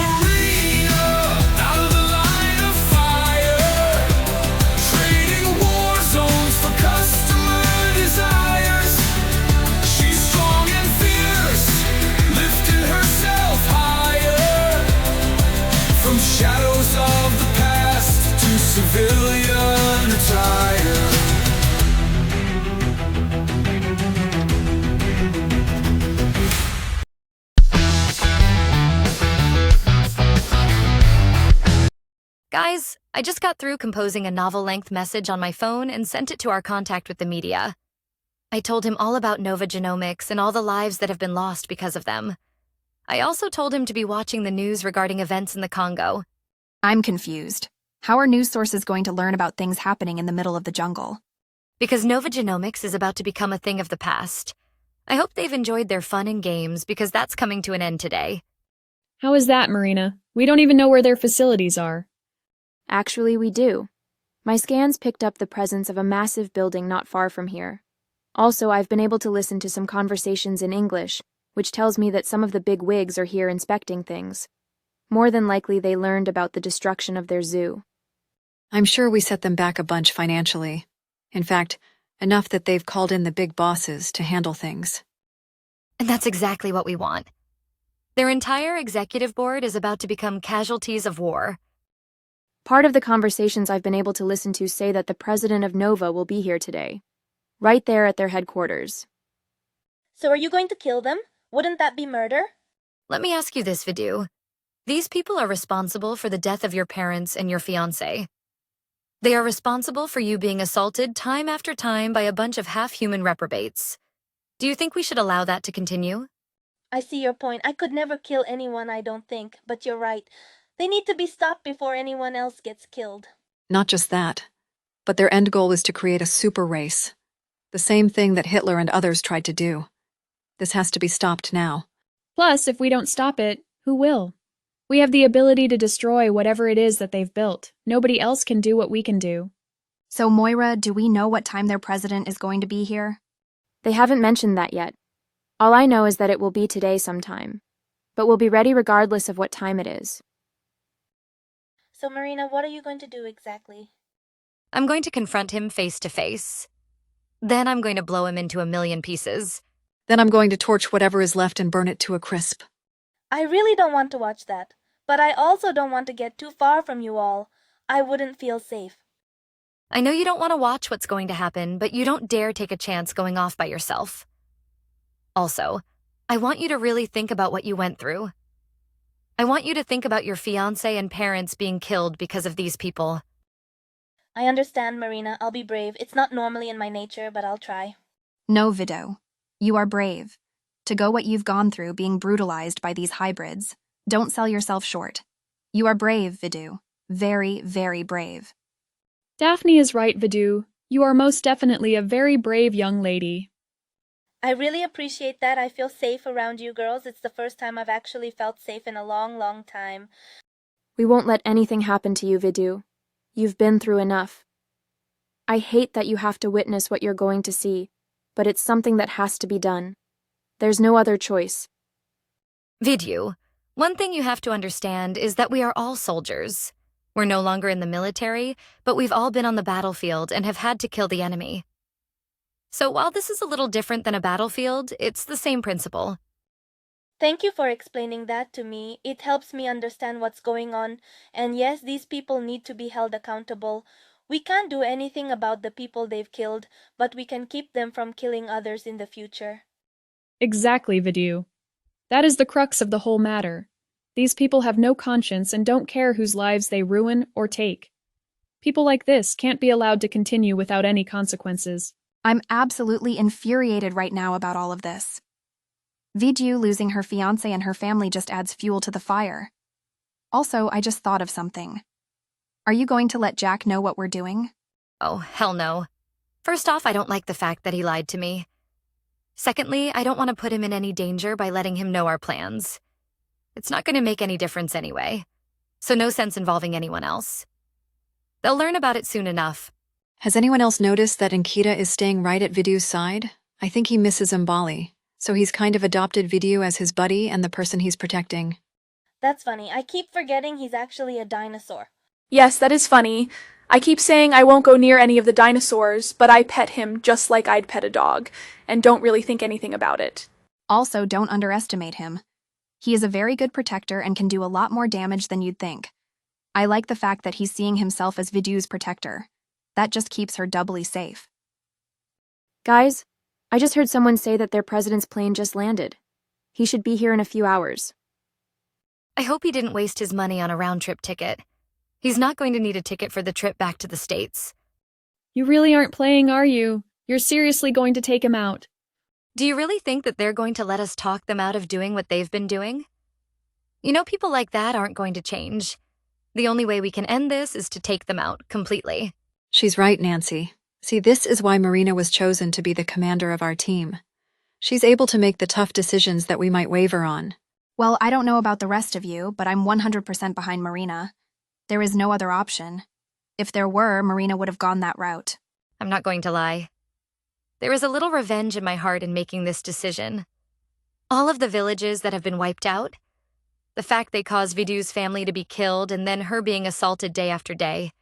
Marina, out of the line of fire, trading war zones for customer desires. She's strong and fierce, lifting herself higher, from shadows of the past to civilian attire. Guys, I just got through composing a novel-length message on my phone and sent it to our contact with the media. I told him all about Nova Genomics and all the lives that have been lost because of them. I also told him to be watching the news regarding events in the Congo. I'm confused. How are news sources going to learn about things happening in the middle of the jungle? Because Nova Genomics is about to become a thing of the past. I hope they've enjoyed their fun and games because that's coming to an end today. How is that, Marina? We don't even know where their facilities are. Actually, we do. My scans picked up the presence of a massive building not far from here. Also, I've been able to listen to some conversations in English, which tells me that some of the big wigs are here inspecting things. More than likely, they learned about the destruction of their zoo. I'm sure we set them back a bunch financially. In fact, enough that they've called in the big bosses to handle things. And that's exactly what we want. Their entire executive board is about to become casualties of war. Part of the conversations I've been able to listen to say that the president of Nova will be here today, right there at their headquarters. So are you going to kill them? Wouldn't that be murder? Let me ask you this, Vidu. These people are responsible for the death of your parents and your fiancé. They are responsible for you being assaulted time after time by a bunch of half-human reprobates. Do you think we should allow that to continue? I see your point. I could never kill anyone, I don't think, but you're right. They need to be stopped before anyone else gets killed. Not just that, but their end goal is to create a super race. The same thing that Hitler and others tried to do. This has to be stopped now. Plus, if we don't stop it, who will? We have the ability to destroy whatever it is that they've built. Nobody else can do what we can do. So, Moira, do we know what time their president is going to be here? They haven't mentioned that yet. All I know is that it will be today sometime. But we'll be ready regardless of what time it is. So, Marina, what are you going to do exactly? I'm going to confront him face to face. Then I'm going to blow him into a million pieces. Then I'm going to torch whatever is left and burn it to a crisp. I really don't want to watch that. But I also don't want to get too far from you all. I wouldn't feel safe. I know you don't want to watch what's going to happen, but you don't dare take a chance going off by yourself. Also, I want you to really think about what you went through. I want you to think about your fiancé and parents being killed because of these people. I understand, Marina. I'll be brave. It's not normally in my nature, but I'll try. No, Vido. You are brave. To go what you've gone through being brutalized by these hybrids. Don't sell yourself short. You are brave, Vidu. Very, very brave. Daphne is right, Vidu. You are most definitely a very brave young lady. I really appreciate that. I feel safe around you girls. It's the first time I've actually felt safe in a long, long time. We won't let anything happen to you, Vidu. You've been through enough. I hate that you have to witness what you're going to see, but it's something that has to be done. There's no other choice. Vidu, one thing you have to understand is that we are all soldiers. We're no longer in the military, but we've all been on the battlefield and have had to kill the enemy. So while this is a little different than a battlefield, it's the same principle. Thank you for explaining that to me. It helps me understand what's going on. And yes, these people need to be held accountable. We can't do anything about the people they've killed, but we can keep them from killing others in the future. Exactly, Vidu. That is the crux of the whole matter. These people have no conscience and don't care whose lives they ruin or take. People like this can't be allowed to continue without any consequences. I'm absolutely infuriated right now about all of this. Vidu losing her fiancé and her family just adds fuel to the fire. Also, I just thought of something. Are you going to let Jack know what we're doing? Oh, hell no. First off, I don't like the fact that he lied to me. Secondly, I don't want to put him in any danger by letting him know our plans. It's not going to make any difference anyway, so no sense involving anyone else. They'll learn about it soon enough. Has anyone else noticed that Ankita is staying right at Vidu's side? I think he misses Mbali, so he's kind of adopted Vidu as his buddy and the person he's protecting. That's funny. I keep forgetting he's actually a dinosaur. Yes, that is funny. I keep saying I won't go near any of the dinosaurs, but I pet him just like I'd pet a dog, and don't really think anything about it. Also, don't underestimate him. He is a very good protector and can do a lot more damage than you'd think. I like the fact that he's seeing himself as Vidu's protector. That just keeps her doubly safe. Guys, I just heard someone say that their president's plane just landed. He should be here in a few hours. I hope he didn't waste his money on a round-trip ticket. He's not going to need a ticket for the trip back to the States. You really aren't playing, are you? You're seriously going to take him out. Do you really think that they're going to let us talk them out of doing what they've been doing? You know, people like that aren't going to change. The only way we can end this is to take them out completely. She's right, Nancy. See, this is why Marina was chosen to be the commander of our team. She's able to make the tough decisions that we might waver on. Well, I don't know about the rest of you, but I'm 100% behind Marina. There is no other option. If there were, Marina would have gone that route. I'm not going to lie. There is a little revenge in my heart in making this decision. All of the villages that have been wiped out, the fact they caused Vidu's family to be killed and then her being assaulted day after day.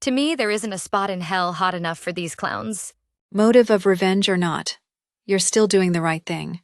To me, there isn't a spot in hell hot enough for these clowns. Motive of revenge or not, you're still doing the right thing.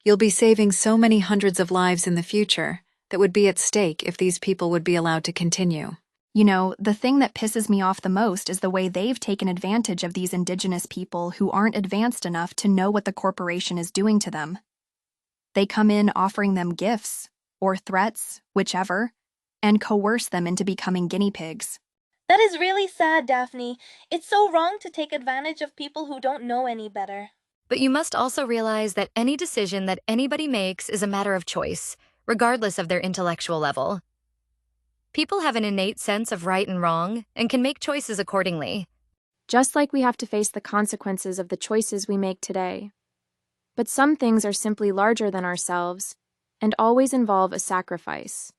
You'll be saving so many hundreds of lives in the future that would be at stake if these people would be allowed to continue. You know, the thing that pisses me off the most is the way they've taken advantage of these indigenous people who aren't advanced enough to know what the corporation is doing to them. They come in offering them gifts, or threats, whichever, and coerce them into becoming guinea pigs. That is really sad, Daphne. It's so wrong to take advantage of people who don't know any better. But you must also realize that any decision that anybody makes is a matter of choice, regardless of their intellectual level. People have an innate sense of right and wrong and can make choices accordingly. Just like we have to face the consequences of the choices we make today. But some things are simply larger than ourselves and always involve a sacrifice.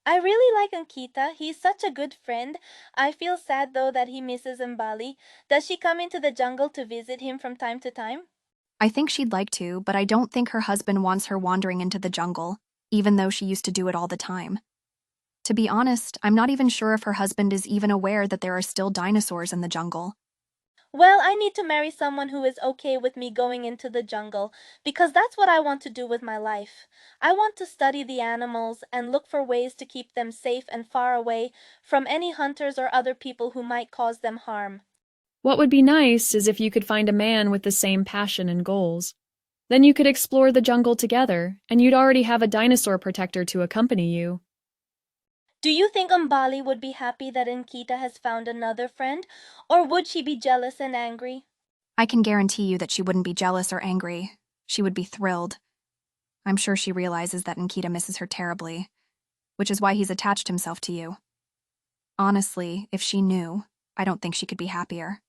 I really like Ankita. He's such a good friend. I feel sad though that he misses Mbali. Does she come into the jungle to visit him from time to time? I think she'd like to, but I don't think her husband wants her wandering into the jungle, even though she used to do it all the time. To be honest, I'm not even sure if her husband is even aware that there are still dinosaurs in the jungle. Well, I need to marry someone who is okay with me going into the jungle, because that's what I want to do with my life. I want to study the animals and look for ways to keep them safe and far away from any hunters or other people who might cause them harm. What would be nice is if you could find a man with the same passion and goals. Then you could explore the jungle together, and you'd already have a dinosaur protector to accompany you. Do you think Mbali would be happy that Ankita has found another friend, or would she be jealous and angry? I can guarantee you that she wouldn't be jealous or angry. She would be thrilled. I'm sure she realizes that Ankita misses her terribly, which is why he's attached himself to you. Honestly, if she knew, I don't think she could be happier.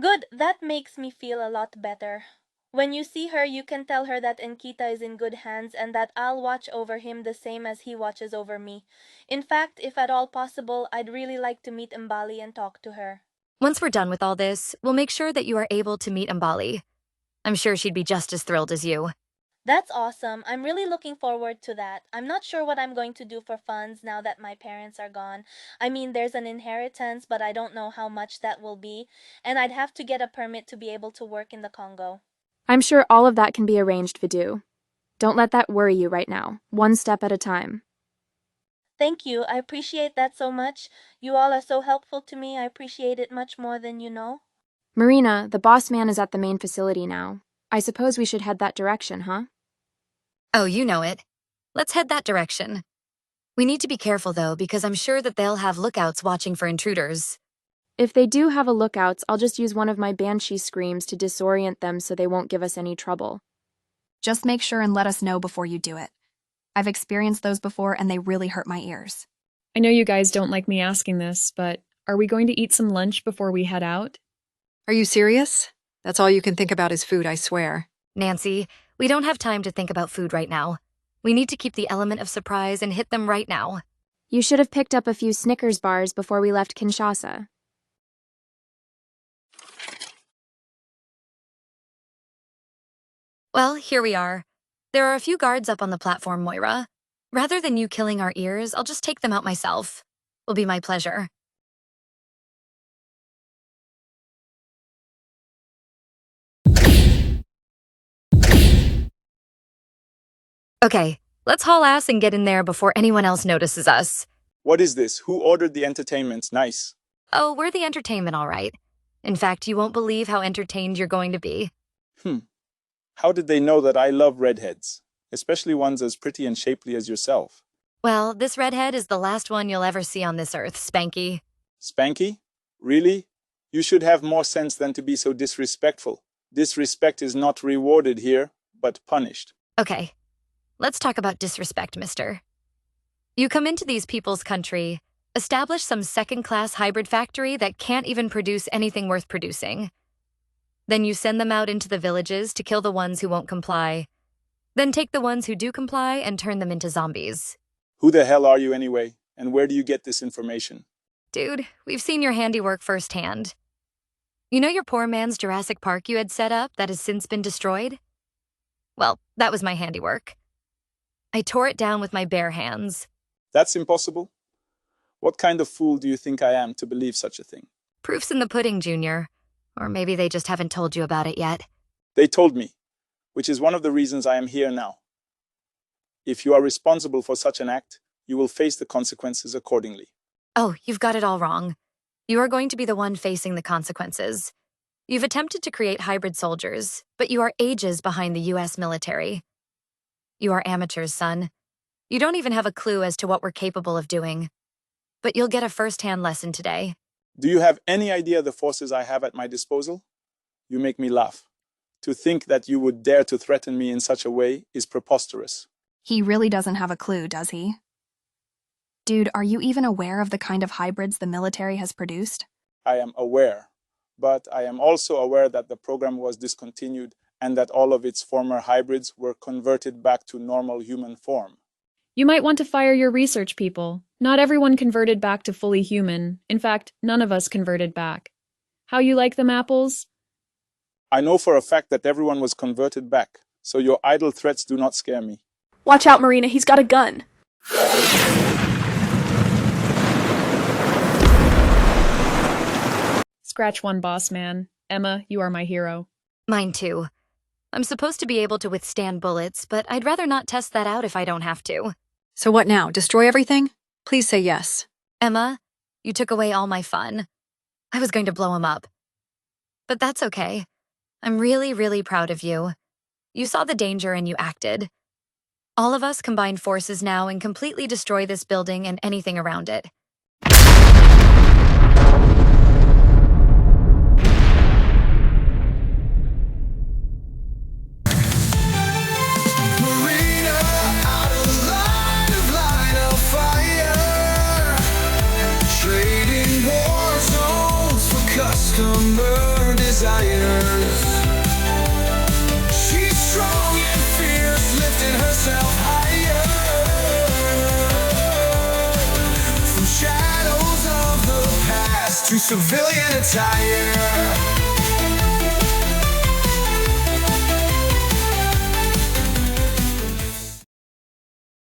Good, that makes me feel a lot better. When you see her, you can tell her that Ankita is in good hands and that I'll watch over him the same as he watches over me. In fact, if at all possible, I'd really like to meet Mbali and talk to her. Once we're done with all this, we'll make sure that you are able to meet Mbali. I'm sure she'd be just as thrilled as you. That's awesome. I'm really looking forward to that. I'm not sure what I'm going to do for funds now that my parents are gone. I mean, there's an inheritance, but I don't know how much that will be, and I'd have to get a permit to be able to work in the Congo. I'm sure all of that can be arranged, Vidu. Don't let that worry you right now, one step at a time. Thank you. I appreciate that so much. You all are so helpful to me. I appreciate it much more than you know. Marina, the boss man is at the main facility now. I suppose we should head that direction, huh? Oh, you know it. Let's head that direction. We need to be careful, though, because I'm sure that they'll have lookouts watching for intruders. If they do have a lookouts, I'll just use one of my banshee screams to disorient them so they won't give us any trouble. Just make sure and let us know before you do it. I've experienced those before and they really hurt my ears. I know you guys don't like me asking this, but are we going to eat some lunch before we head out? Are you serious? That's all you can think about is food, I swear. Nancy, we don't have time to think about food right now. We need to keep the element of surprise and hit them right now. You should have picked up a few Snickers bars before we left Kinshasa. Well, here we are. There are a few guards up on the platform, Moira. Rather than you killing our ears, I'll just take them out myself. Will be my pleasure. Okay, let's haul ass and get in there before anyone else notices us. What is this? Who ordered the entertainment? Nice. Oh, we're the entertainment, all right. In fact, you won't believe how entertained you're going to be. How did they know that I love redheads? Especially ones as pretty and shapely as yourself. Well, this redhead is the last one you'll ever see on this earth, Spanky. Spanky? Really? You should have more sense than to be so disrespectful. Disrespect is not rewarded here, but punished. Okay, let's talk about disrespect, mister. You come into these people's country, establish some second-class hybrid factory that can't even produce anything worth producing. Then you send them out into the villages to kill the ones who won't comply. Then take the ones who do comply and turn them into zombies. Who the hell are you anyway? And where do you get this information? Dude, we've seen your handiwork firsthand. You know your poor man's Jurassic Park you had set up that has since been destroyed? Well, that was my handiwork. I tore it down with my bare hands. That's impossible? What kind of fool do you think I am to believe such a thing? Proof's in the pudding, Junior. Or maybe they just haven't told you about it yet. They told me, which is one of the reasons I am here now. If you are responsible for such an act, you will face the consequences accordingly. Oh, you've got it all wrong. You are going to be the one facing the consequences. You've attempted to create hybrid soldiers, but you are ages behind the US military. You are amateurs, son. You don't even have a clue as to what we're capable of doing. But you'll get a first-hand lesson today. Do you have any idea the forces I have at my disposal? You make me laugh. To think that you would dare to threaten me in such a way is preposterous. He really doesn't have a clue, does he? Dude, are you even aware of the kind of hybrids the military has produced? I am aware, but I am also aware that the program was discontinued and that all of its former hybrids were converted back to normal human form. You might want to fire your research people. Not everyone converted back to fully human. In fact, none of us converted back. How you like them apples? I know for a fact that everyone was converted back, so your idle threats do not scare me. Watch out, Marina, he's got a gun. Scratch one, boss man. Emma, you are my hero. Mine too. I'm supposed to be able to withstand bullets, but I'd rather not test that out if I don't have to. So what now? Destroy everything? Please say yes. Emma, you took away all my fun. I was going to blow him up. But that's okay. I'm really, really proud of you. You saw the danger and you acted. All of us combine forces now and completely destroy this building and anything around it. Marina, out of line of fire. Trading war zones for customer desires. She's strong and fierce, lifting herself higher. From shadows of the past to civilian attire.